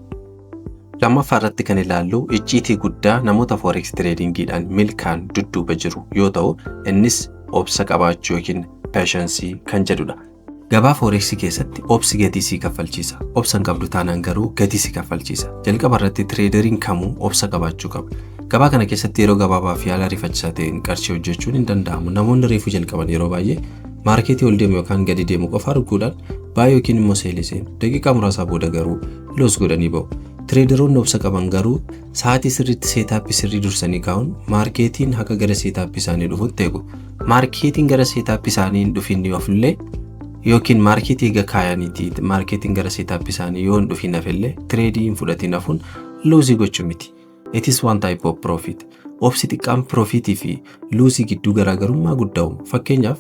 Lammaffaa irratti kan ilaallu icciitii guddaa namoota forex tradingiidhaan milkaan dudduuba jiru yoo ta'u, innis obsa qabaachuu yookiin patience kan jedhudha. Gabaa forex keessatti obsi gatii si kaffalchiisa. Obsan qabdu taanaan garuu gatii si kaffalchiisa. Jalqaba irratti tireederiin kamuu obsa qabaachuu qaba. Gabaa kana keessatti yeroo gabaabaa fi haala rifachisaa ta'een qarshii hojjechuun hin danda'amu. Namoonni reefuu jalqaban yeroo baay'ee maarkeetii ol deemu yookaan gadi deemu qofa arguudhaan baay'ee yookiin immoo seeliseen daqiiqaa muraasa booda garuu loos godhanii ba'u. Tireederoonni obsa qaban garuu sa'aatii sirriitti seetaappii sirrii dursanii kaa'uun maarkeetiin haga gara seetaappii isaanii dhufutti eegu. Maarkeetiin gara seetaappii isaanii hin dhufin ofillee yookiin maarkeetii eega kaayaniiti maarkeetiin gara seetaappii isaanii yoo hin dhufin hafillee tireedii hin fudhatiin hafuun luuzii gochuu miti. It is one type of profit. Obsi xiqqaan profitii fi luuzii gidduu garaagarummaa guddaa uumu. Fakkeenyaaf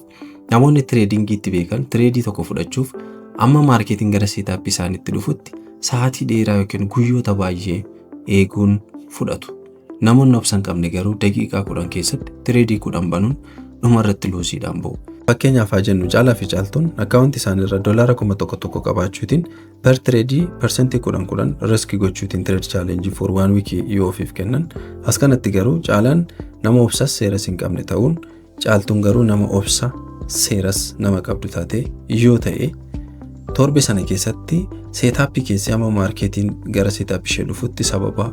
namoonni tireedingiitti beekan tireedii tokko fudhachuuf amma maarkeetiin gara seetaappii isaaniitti dhufutti sa'aatii dheeraa yookiin guyyoota baay'ee eeguun fudhatu. Namoonni obsa hin qabne garuu daqiiqaa 10 keessatti tireedii 10 banuun dhuma irratti luuziidhaan ba'u. Fakkeenyaaf haa jennu Caalaa fi Caaltuun akkaawuntii isaaniirra $1,100 qabaachuutiin per tireedii persentii 10 riskii gochuutiin tireed chaalenjii for 1 week yoo ofiif kennan. As kanatti garuu Caalaan nama obsas seeras hin qabne ta'uun Caaltuun garuu nama obsa seeras nama qabdu taate yoo ta'e torbe sana keessatti seetaappii keessi amma maarkeetiin gara seetaappii ishee dhufutti sababa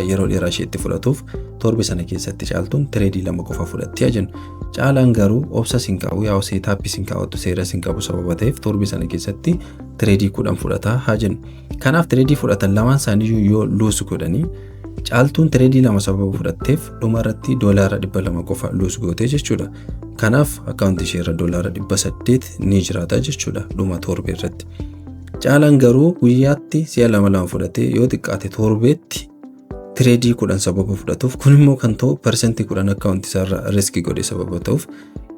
yeroo dheeraa isheetti fudhatuuf torbe sana keessatti Caaltuun tireedii 2 qofa fudhatti jennu. Caalaan garuu obsa sin qabu yaa seetaappii sin qabattu seera sin qabu sababa ta'eef torbe sana keessatti tireedii 10 fudhata haa jennu. Kanaaf tireedii fudhatan lamaan isaanii yoo luus godhanii Caaltuun tireedii 2 sababa fudhatteef dhuma irratti $200 qofa luus gootee jechuudha. Kanaaf akkaawuntii ishee irra $800 ni jiraata jechuudha dhuma torbe irratti. Caalaan garuu guyyaatti si'a 2 fudhatee yoo xiqqaate torbeetti tireedii 10 sababa fudhatuuf kun immoo kan ta'u persentii 10 akkaawuntii isaa irra riskii godhe sababa ta'uuf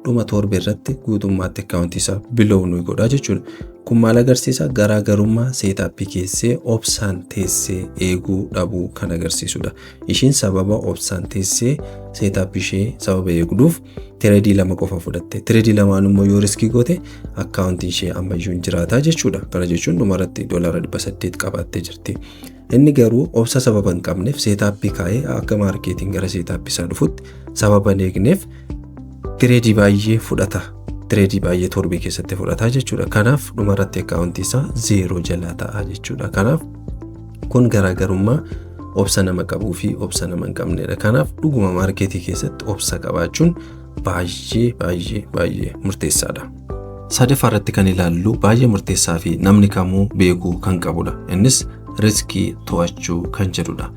dhuma torbe irratti guutummaatti akkaawuntii isaa bilow nu godha jechuudha. Kun maal agarsiisa? Garaagarummaa seetaappii keessee obsaan teessee eeguu dhabuu kan agarsiisudha. Ishiin sababa obsaan teessee seetaappii ishee sababa eeguudhuuf tireedii 2 qofa fudhatte. Tireedii 2 immoo yoo riskii goote akkaawuntii ishee ammayyuu hin jiraata jechuudha. Kana jechuun dhuma irratti $800 qabaattee jirti. Inni garuu obsa sababa hin qabneef seetaappii kaa'ee akka maarkeetiin gara seetaappii isaa dhufutti sababa hin eegneef tireedii baay'ee fudhata. Tireedii baay'ee torbee keessatti fudhata jechuudha. Kanaaf dhuma irratti akkaawuntii isaa 0 jala ta'a jechuudha. Kanaaf kun garaagarummaa obsa nama qabuu fi obsa nama hin qabnedha. Kanaaf dhuguma maarkeetii keessatti obsa qabaachuun baay'ee murteessaadha. Sadaffaa irratti kan ilaallu baay'ee murteessaa fi namni kamuu beekuu kan qabudha. Innis riskii to'achuu kan jedhudha.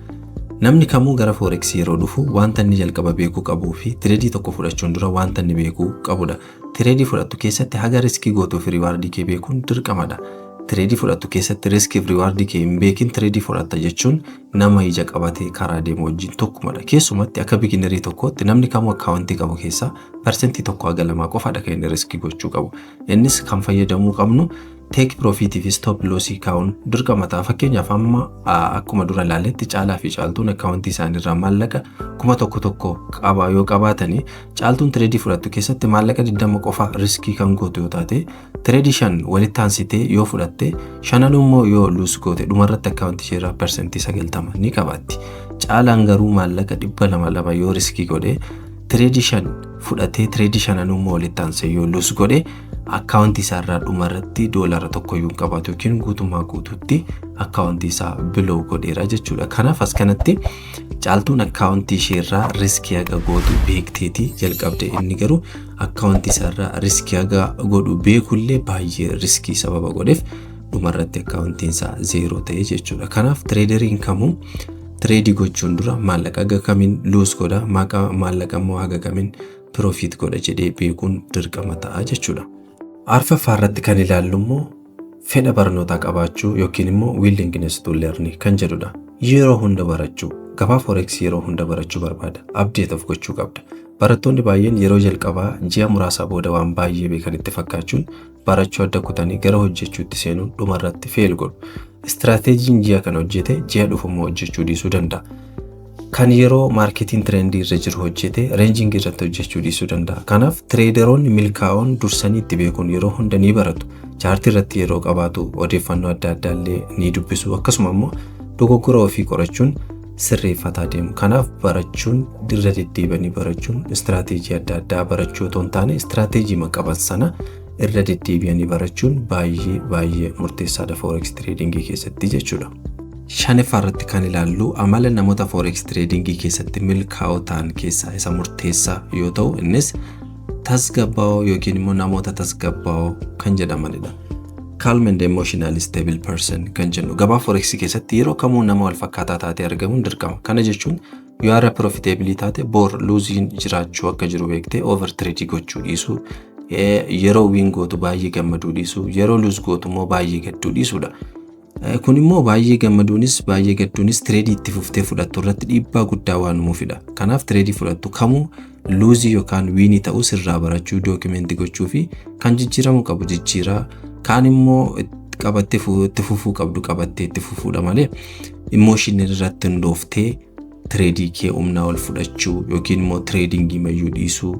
Namni kamuu gara forex yeroo dhufu wanta inni jalqaba beekuu qabuu fi tireedii tokko fudhachuun dura wanta inni beekuu qabudha. Tireedii fudhattu keessatti haga riskii gootuu fi riwaardii kee beekuun dirqamadha. Tireedii fudhattu keessatti riskii fi riwaardii kee hin beekin tireedii fudhatta jechuun nama ija qabatee karaa deemu wajjin tokkumadha. Keessumatti akka biginerii tokkootti namni kamuu akkaawuntii qabu keessaa persentii 1-2 qofaadha kan inni riskii gochuu qabu. Innis kan fayyadamuu qabnu take profit fi stop loss kaa'uun dirqama ta'a. Fakkeenyaaf amma akkuma dura ilaaletti Caalaa fi Caaltuun akkaawuntii isaaniirraa maallaqa 1,000 qaba yoo qabaatanii Caaltuun tireedii fudhattu keessatti maallaqa 20 qofa riskii kan gootu yoo taate tireedii 5 walitti aansitee yoo fudhatte 5 immoo yoo luus goote dhumarratti akkaawuntii isheerraa persentii 90 ni qabaatti. Caalaan garuu maallaqa 200 yoo riskii godhe tireedii 5 fudhatee tireedii 5 immoo walitti aansee yoo luus godhe akkaawuntii isaa irraa dhumarratti $1 yoo qabaatu yookiin guutummaa guutuutti akkaawuntii isaa bilow godheera jechuudha. Kanaaf as kanatti Caaltuun akkaawuntii ishee irraa riskii haga gootu beekteeti jalqabde. Inni garuu akkaawuntii isaa irraa riskii haga godhu beekullee baay'ee riskii sababa godheef dhumarratti akkaawuntiin isaa 0 ta'e jechuudha. Kanaaf tireederiin kamuu tireedii gochuun dura maallaqa haga kamiin luus godha, maallaqa immoo haga kamiin profit godha jedhee beekuun dirqama ta'a jechuudha. Arfaffaa irratti kan ilaallu immoo fedha barnootaa qabaachuu yookiin immoo willingness to learn kan jedhudha. Yeroo hunda barachuu, gabaa forex yeroo hunda barachuu barbaada. Update of gochuu qabda. Barattoonni baay'een yeroo jalqabaa ji'a muraasa booda waan baay'ee beekan itti fakkaachuun barachuu adda kutanii gara hojjechuutti seenuun dhumarratti fail godhu. Istiraateejiin ji'a kana hojjete ji'a dhufummoo hojjechuu dhiisuu danda'a. Kan yeroo maarketiin tirendii irra jiru hojjete reenjingii irratti hojjechuu dhiisuu danda'a. Kanaaf tireederoonni milkaa'oon dursanii itti beekuun yeroo hunda ni baratu. Chaartii irratti yeroo qabaatu odeeffannoo adda addaa illee ni dubbisu. Akkasuma immoo dogoggora ofii qorachuun sirreeffataa deemu. Kanaaf barachuun dirra deddeebi'anii barachuun istiraateejii adda addaa barachuu otoo hin taane istiraateejii maqaban sana irra deddeebi'anii barachuun baay'ee murteessaadha forex tradingii keessatti jechuudha. Shanaffaa irratti kan ilaallu amala namoota forex tradingii keessatti milkaa'oo ta'an keessaa isa murteessaa yoo ta'u innis tasgabbaa'oo yookiin immoo namoota tasgabbaa'oo kan jedhamanidha. Calm and emotionally stable person kan jennu gabaa forex keessatti yeroo kamuu nama wal fakkaataa taatee argamuun dirqama. Kana jechuun yoo har'a profitability taate bor losing jiraachuu akka jiru beektee over trade gochuu dhiisuu, yeroo win gootu baay'ee gammaduu dhiisuu, yeroo lose gootu immoo baay'ee gadduu dhiisuudha. Kun immoo baay'ee gammaduunis baay'ee gadduunis trade itti fuftee fudhattu irratti dhiibbaa guddaa waan uumuufidha. Kanaaf trade fudhattu kamuu lose yookaan win ta'uu sirraa barachuu document gochuu fi kan jijjiiramuu qabu jijjiiraa kaan immoo qabattee itti fufuu qabdu qabattee itti fufuudha malee emotion irratti hundooftee trade kee humna ol fudhachuu yookiin immoo trading mayyuu dhiisuu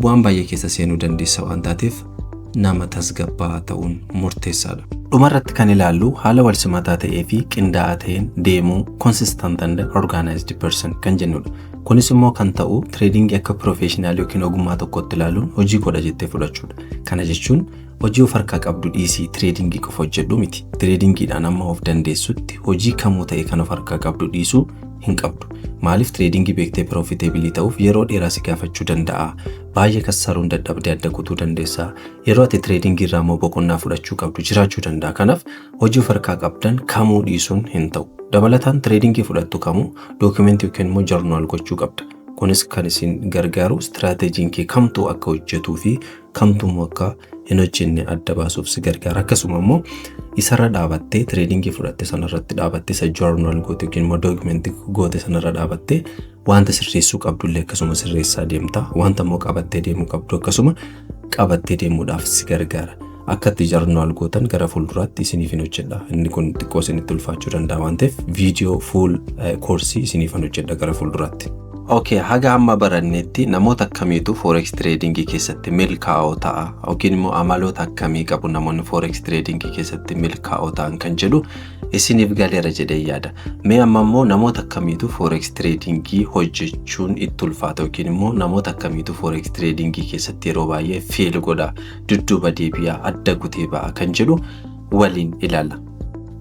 waan baay'ee keessa seenuu dandeessa waan taateef nama tasgabbaa'aa ta'uun murteessaadha. Dhumarratti kan ilaallu haala wal simataa ta'ee fi qindaa'aa ta'een deemuu consistent and organized person kan jennudha. Kunis immoo kan ta'u trading akka professional yookiin ogummaa tokkotti ilaaluun hojii godha jettee fudhachuudha. Kana jechuun hojii of harkaa qabdu dhiisii tradingii qofa hojjedhu miti. Tradingiidhaan amma of dandeessutti hojii kamuu ta'e kan of harkaa qabdu dhiisuu hin qabdu. Maaliif tradingii beektee profitability ta'uuf yeroo dheeraa si gaafachuu danda'a. Baay'ee kassaruun dadhabdee adda kutuu dandeessa. Yeroo ati tradingii irraa immoo boqonnaa fudhachuu qabdu jiraachuu danda'a. Kanaaf hojii of harkaa qabdan kamuu dhiisuun hin ta'u. Dabalataan tradingii fudhattu kamuu document yookiin immoo journal gochuu qabda. Kunis kan isin gargaaru istiraateejiin kee kamtuu akka hojjetuu fi kamtuu akka hin hojjenne adda baasuuf si gargaara. Akkasuma immoo isarra dhaabattee tradingii fudhatte sanarratti dhaabattee isa journal goote yookiin immoo document goote sanarra dhaabattee wanta sirreessuu qabdullee akkasuma sirreessaa deemta. Wanta immoo qabattee deemuu qabdu akkasuma qabattee deemuudhaaf si gargaara. Akka itti journal gootan gara fuulduraatti isiniif hin hojjedha. Inni kun xiqqoo isinitti ulfaachuu danda'a waan ta'eef viidiyoo full koorsii isiniif hin hojjedha gara fuulduraatti. Okay, haga amma barannetti namoota akkamiitu forex tradingii keessatti milkaa'oo ta'a yookiin immoo amaloota akkamii qabu namoonni forex tradingii keessatti milkaa'oo ta'an kan jedhu isiniif galeera jedhee yaada. Mee amma immoo namoota akkamiitu forex tradingii hojjechuun itti ulfaata yookiin immoo namoota akkamiitu forex tradingii keessatti yeroo baay'ee fail godha dudduuba deebi'a adda kutee ba'a kan jedhu waliin ilaalla.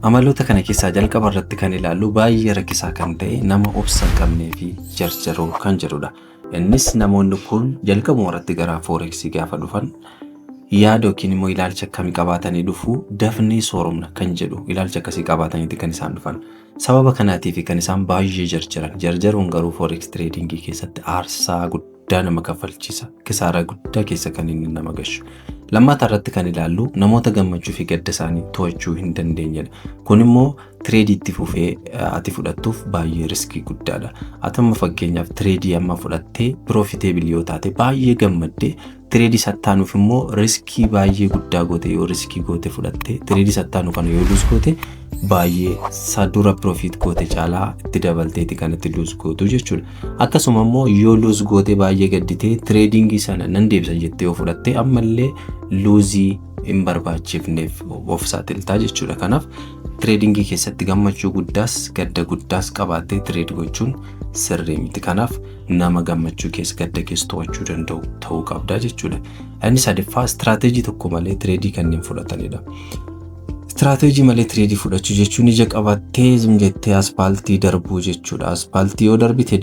Amaloota kana keessaa jalqaba irratti kan ilaallu baay'ee rakkisaa kan ta'e nama obsa hin qabnee fi jarjaruu kan jedhudha. Innis namoonni kun jalqabuma irratti gara forex gaafa dhufan yaada yookiin immoo ilaalcha akkamii qabaatanii dhufu dafnee sooromna kan jedhu ilaalcha akkasii qabaataniiti kan isaan dhufan. Sababa kanaatiif kan isaan baay'ee jarjaran. Jarjaruun garuu forex tradingii keessatti aarsaa guddaa nama kaffalchiisa. Kisaaraa guddaa keessa kan inni nama gashu. Lammataa irratti kan ilaallu namoota gammachuu fi gadda isaanii to'achuu hin dandeenyedha. Kun immoo trade itti fufee ati fudhattuuf baay'ee riskii guddaadha. Atamma fakkeenyaaf trade amma fudhattee profitable yoo taate baay'ee gammaddee trade sattaanuuf immoo riskii baay'ee guddaa goote yoo riskii goote fudhattee trade sattaanu kana yoo lose goote baay'ee sadura profit goote caalaa itti dabalteeti kan itti lose gootu jechuudha. Akkasuma immoo yoo lose goote baay'ee gadditee tradingii sana nan deebisa jettee yoo fudhatte ammallee losii hin barbaachifneef of saaxiltaa jechuudha. Kanaaf tradingii keessatti gammachuu guddaas gadda guddaas qabaattee trade gochuun sirrii miti. Kanaaf nama gammachuu keessa gadda keessa to'achuu danda'u ta'uu qabda jechuudha. Inni sadaffaa istiraateejii tokko malee tradii kanneen fudhatanidha. Istiraateejii malee tradii fudhachuu jechuun ija qabattee jettee aspaaltii darbuu jechuudha. Aspaaltii yoo darbite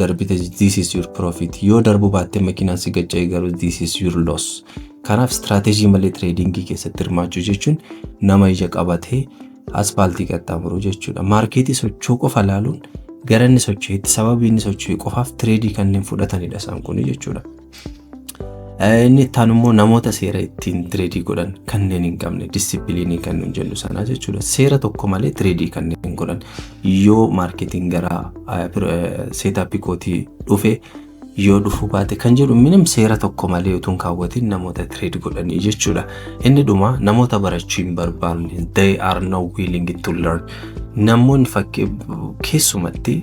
this is your profit. Yoo darbuu baattee makiinaan si gacha'e garuu this is your loss. Kanaaf istiraateejii malee tradingii keessatti hirmaachuu jechuun nama ija qabatee aspaaltii qaxxaamuruu jechuudha. Maarkeetii socho'uu qofa ilaaluun gara inni socho'eetti sababii inni socho'e qofaaf tradii kanneen fudhatanidha isaan kun jechuudha. Inni itti immoo namoota seera ittiin tradii godhan kanneen hin qabne disipiliinii kan nuun jennu sana jechuudha. Seera tokko malee tradii kanneen godhan yoo maarkeetiin gara seetaappii kootii dhufe yoo dhufuu baate kan jedhu minim seera tokko malee utuun kaawwatiin namoota trade godhanii jechuudha. Inni dhuma namoota barachuu hin barbaanne, they are not willing to learn. Namoonni fakkii keessumatti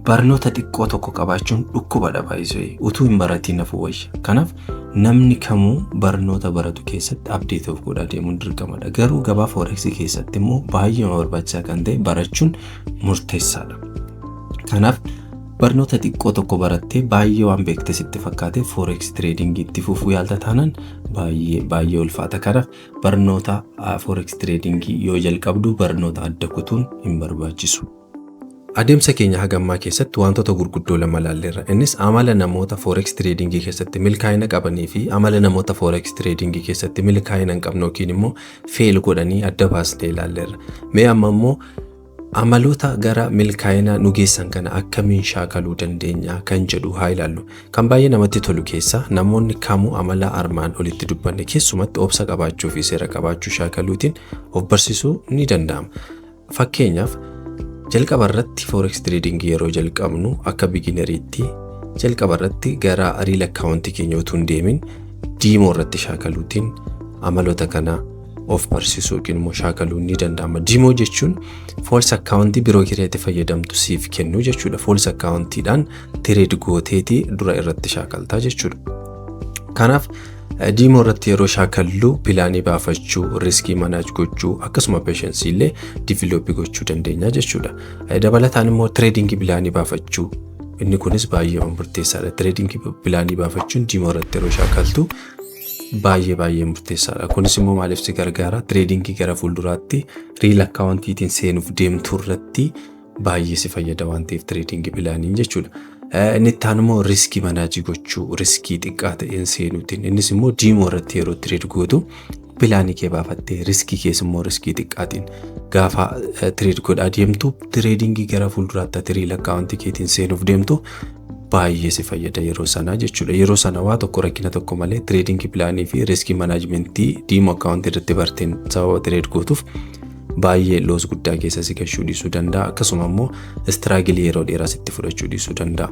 barnoota xiqqoo tokko qabaachuun dhukkuba baay'isee utuu hin baratiin hafu wayya. Kanaaf namni kamuu barnoota baratu keessatti update of godhaa deemuun dirqamadha. Garuu gabaa forex keessatti immoo baay'ee barbaachisaa kan ta'e barachuun murteessaadha. Kanaaf barnoota xiqqoo tokko barattee baay'ee waan beekte sitti fakkaate forex trading itti fufuu yaalta taanaan baay'ee ulfaata. Kanaaf barnoota forex trading yoo jalqabdu barnoota adda kutuun hin barbaachisu. Adeemsa keenya hagammaa keessatti wantoota gurguddoo lama ilaalleerra. Innis amala namoota forex trading keessatti milkaa'ina qabanii fi amala namoota forex trading keessatti milkaa'ina hin qabne yookiin immoo fail godhanii adda baasnee ilaalleerra. Mee amma immoo amaloota gara milkaa'ina nu geessan kana akkamiin shaakaluu dandeenya kan jedhu haa ilaallu. Kan baay'ee namatti tolu keessa namoonni kamuu amala armaan olitti dubbanne keessumatti obsa qabaachuu fi seera qabaachuu shaakaluutiin of barsiisuu ni danda'ama. Fakkeenyaaf jalqaba irratti forex trading yeroo jalqabnu akka beginneriitti jalqaba irratti gara real account keenya utuu hin deemin demo irratti shaakaluutiin amaloota kana of barsiisuu yookiin immoo shaakaluun ni danda'ama. Demo jechuun false account biroo kireetti fayyadamtu siif kennu jechuudha. False accountidhaan trade gooteeti dura irratti shaakaltaa jechuudha. Kanaaf demo irratti yeroo shaakallu pilaanii baafachuu, riskii manage gochuu akkasuma patience illee develop gochuu dandeenya jechuudha. Dabalataan immoo trading pilaanii baafachuu inni kunis baay'ee murteessaadha. Trading pilaanii baafachuun demo irratti yeroo shaakaltu baay'ee murteessaadha. Kunis immoo maaliif si gargaara? Trading gara fuulduraatti real account'iitiin seenuuf deemtu irratti baay'ee si fayyada waan ta'eef trading pilaaniin jechuudha. Inni taanimmoo riskii manage gochuu, riskii xiqqaa ta'een seenuutiin. Innis immoo demo irratti yeroo trade gootu pilaanii kee baafattee riskii keessa immoo riskii xiqqaatiin gaafa trade godhaa deemtu trading gara fuulduraatti real account keetiin seenuuf deemtu baay'ee si fayyada yeroo sana jechuudha. Yeroo sana waa tokko rakkina tokko malee trading pilaanii fi riskii managementii demo account irratti barteen sababa trade gootuuf baay'ee loos guddaa keessa si gashuu dhiisuu danda'a. Akkasuma immoo struggle yeroo dheeraa sitti fudhachuu dhiisuu danda'a.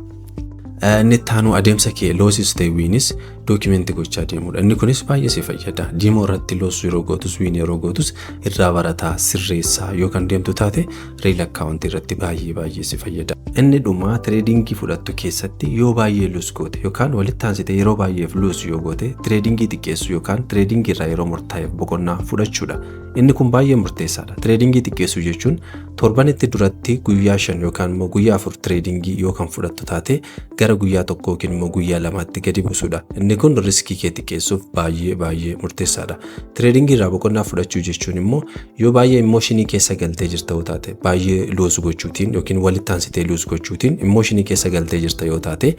Inni taanu adeemsa kee losses ta'e winis document gochaa deemudha. Inni kunis baay'ee si fayyada. Demo irratti loss yeroo gootus win yeroo gootus irraa barataa sirreessaa yookaan deemtu taate real account irratti baay'ee si fayyada. Inni dhuma trading fudhattu keessatti yoo baay'ee loss goote yookaan walitti aansite yeroo baay'eef loss yoo goote trading xiqqeessu yookaan trading irraa yeroo murtaa'eef boqonnaa fudhachuudha. Inni kun baay'ee murteessaadha. Trading xiqqeessu jechuun torbanitti duratti guyyaa 5 yookaan immoo guyyaa 4 trading yookaan fudhattu taate gara guyyaa tokko yookiin immoo guyyaa lamaatti gadi buusudha. Inni kun riskii kee xiqqeessuuf baay'ee murteessaadha. Trading irraa boqonnaa fudhachuu jechuun immoo yoo baay'ee emotionii keessa galtee jirta taate baay'ee loos gochuutiin yookiin walitti aansitee loos gochuutiin emotionii keessa galtee jirta yoo taate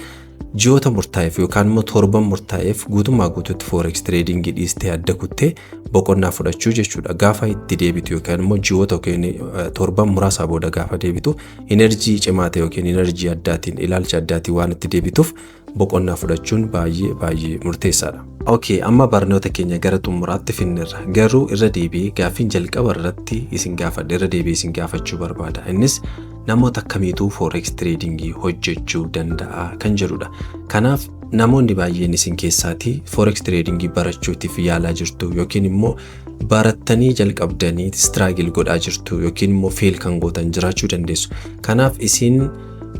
ji'oota murtaa'eef yookaan immoo torban murtaa'eef guutummaa guutuutti forex trading dhiistee adda kuttee boqonnaa fudhachuu jechuudha. Gaafa itti deebitu yookaan immoo ji'oota yookiin torban muraasa booda gaafa deebitu enerjii cimaa ta'e yookiin enerjii addaatiin ilaalcha addaatiin waan itti deebituuf boqonnaa fudhachuun baay'ee murteessaadha. Okay, amma barnoota keenya gara xumuraatti finneerra. Garuu irra deebi'ee gaaffiin jalqaba irratti isin gaafadhe irra deebi'ee isin gaafachuu barbaada. Innis namoota akkamiitu forex trading hojjechuu danda'a kan jedhudha. Kanaaf namoonni baay'een isin keessaati forex trading barachuutiif yaalaa jirtu yookiin immoo barattanii jalqabdanii struggle godhaa jirtu yookiin immoo fail kan gootan jiraachuu dandeessu. Kanaaf isin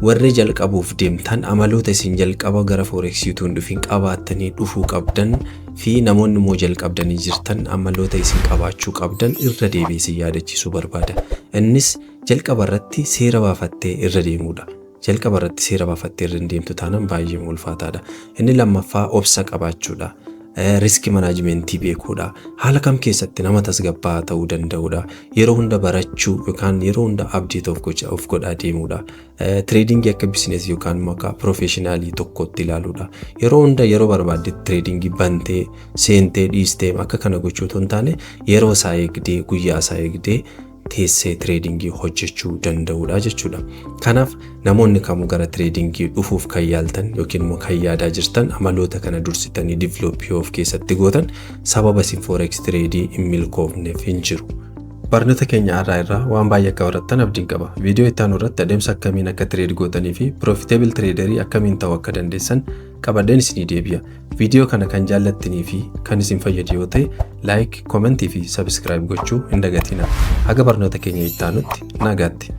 warri jalqabuuf deemtan amaloota isin jalqaba gara forexiituun dhufin qabaattanii dhufuu qabdan fi namoonni immoo jalqabdanii jirtan amaloota isin qabaachuu qabdan irra deebi'ee yaadachiisuu barbaada. Innis jalqaba irratti seera baafattee irra deemuudha. Jalqaba irratti seera baafattee irra deemtu taanaan baay'ee ulfaataadha. Inni lammaffaa obsa qabaachuudha. Riskii managementii beekuudha. Haala kam keessatti nama tasgabbaa'aa ta'uu danda'uudha. Yeroo hunda barachuu yookaan yeroo hunda update of godhaa deemuudha. Trading akka business yookaan maqaa professionaalii tokkotti ilaaluudha. Yeroo hunda yeroo barbaadde trading bantee seentee dhiistee akka kana gochuu otoo hin taane yeroo isaa eegdee guyyaa isaa eegdee teessee trading hojjechuu danda'uudha jechuudha. Kanaaf namoonni kamuu gara trading dhufuuf kan yaaltan yookiin immoo kan yaadaa jirtan amaloota kana dursitanii develop of keessatti gootan sababa isin forex trading hin milkoofneef hin jiru. Barnoota keenya irraa waan baay'ee akka barattan abdiin qaba. Viidiyoo itti aanu irratti adeemsa akkamiin akka trade gootanii fi profitable traderii akkamiin ta'uu akka dandeessan qabadeen isinii deebi'a. Viidiyoo kana kan jaallattanii fi kan isin fayyadu yoo ta'e like, comment fi subscribe gochuu hin dagatinaa. Haga barnoota keenya itti aanutti nagaatti.